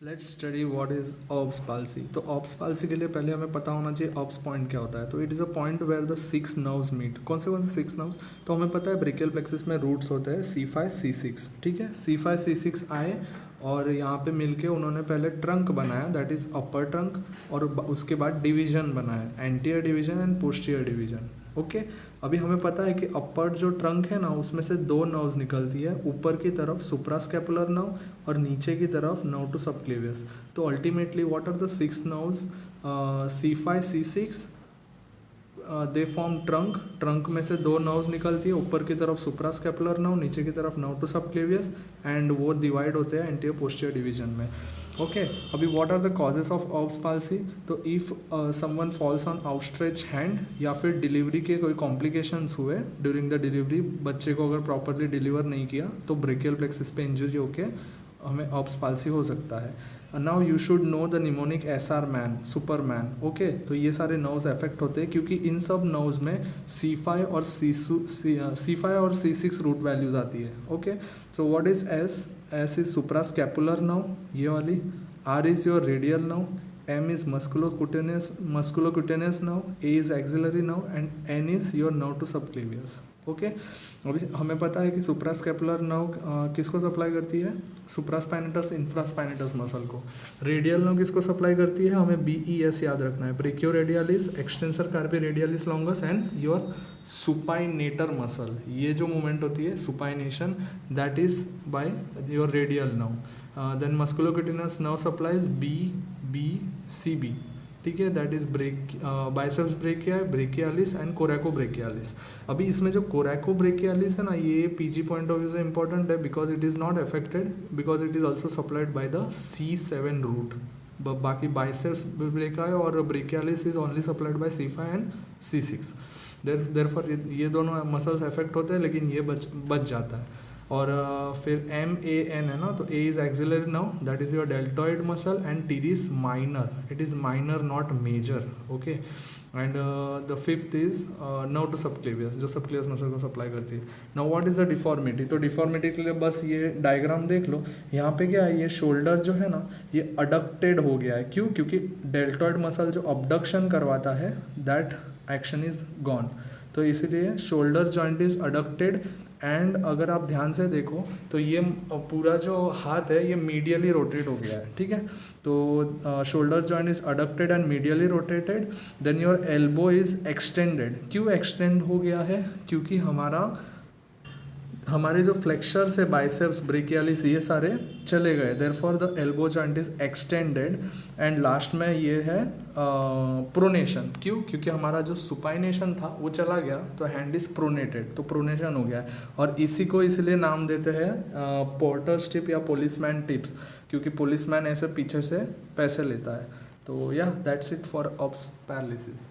Let's study what is obs palsy. तो obs palsy के लिए पहले हमें पता होना चाहिए ऑब्स पॉइंट क्या होता है। तो it is a point where the six nerves meet. कौन से 6 नर्व्स? तो हमें पता है ब्रेकियल प्लेक्सिस में रूट्स होते हैं C5 C6, ठीक है। C5 C6 आए और यहाँ पे मिलके उन्होंने पहले ट्रंक बनाया, दैट इज़ अपर ट्रंक, और उसके बाद डिवीजन बनाया, anterior division and posterior division. Okay, अभी हमें पता है कि अपर जो ट्रंक है ना उसमें से 2 नर्व्स निकलती है, ऊपर की तरफ सुप्रास्कैपुलर नर्व और नीचे की तरफ नर्व टू सबक्लेवियस। तो ultimately what are the 6 nerves? C5 C6 they form trunk. Trunk में से 2 नर्व्स निकलती है, ऊपर की तरफ सुप्रास्कैपुलर नर्व, नीचे की तरफ नर्व टू सबक्लेवियस, एंड वो डिवाइड होते हैं एंटीरियर पोस्टीरियर डिवीजन में। ओके, अभी what are the causes of Erb's palsy? तो if someone falls on outstretch hand, या फिर डिलीवरी के कोई कॉम्प्लिकेशंस हुए ड्यूरिंग द डिलीवरी, बच्चे को अगर प्रॉपरली डिलीवर नहीं किया तो ब्रेकियल प्लेक्सिस पे इंजरी होके हमें ऑब्स पाल्सी हो सकता है। Now you should know the mnemonic SR man, Superman. Okay, तो ये सारे नर्व्स अफेक्ट होते हैं क्योंकि इन सब नर्व्स में C5 और C5 और C6 रूट वैल्यूज आती है। Okay, so what is S? S is suprascapular nerve, ये वाली। R is your radial nerve, M is musculocutaneous nerve, A is axillary nerve, and N is your nerve to subclavius. Okay, अभी हमें पता है कि suprascapular nerve किसको supply करती है? सुप्रास्पाइनेटस इंफ्रास्पाइनेटस मसल को। रेडियल नर्व किसको सप्लाई करती है? हमें BES याद रखना है, brachioradialis, extensor carpi radialis longus and your supinator muscle. ये जो मूवमेंट होती है supination, that is by your radial nerve. Then musculocutaneous nerve supplies BCB, ठीक है, that is biceps brachialis and coracobrachialis. अभी इसमें जो कोरैकोब्रेकियालिस है ना, ये PG पॉइंट ऑफ व्यू से इंपॉर्टेंट है because it is not affected, because it is also supplied by the C7 root. बाकी बाइसेप्स ब्रेका और brachialis is only supplied by C5 and C6। Therefore ये दोनों muscles affect होते हैं, लेकिन ये बच जाता है। और फिर MAN है ना, तो A is axillary nerve, that is your deltoid muscle, and T is minor, it is minor not major. Okay, and the fifth is nerve to subclavius, जो सबक्लेवियस मसल को सप्लाई करती है। Now what is the deformity? तो deformity के लिए बस ये diagram देख लो। यहाँ पे क्या है, ये शोल्डर जो है ना ये अडक्टेड हो गया है। क्यों? क्योंकि डेल्टॉइड मसल जो अबडक्शन करवाता है दैट एक्शन इज गॉन, तो इसीलिए shoulder joint is adducted. And अगर आप ध्यान से देखो तो ये पूरा जो हाथ है ये मीडियली रोटेट हो गया है, ठीक है। तो shoulder joint is adducted and medially rotated. Then your elbow is extended. क्यों एक्सटेंड हो गया है? क्योंकि हमारे जो फ्लेक्शर्स है, बाइसेप्स, ब्रेकियालिस, ये सारे चले गए, therefore the elbow joint is extended. And last में ये है प्रोनेशन। क्यों? क्योंकि हमारा जो सुपाइनेशन था वो चला गया, तो हैंड इज प्रोनेटेड, तो प्रोनेशन हो गया है। और इसी को इसलिए नाम देते हैं पोर्टर्स टिप या पुलिसमैन टिप्स, क्योंकि पुलिसमैन ऐसे पीछे से पैसे लेता है। तो या that's it for obs paralysis.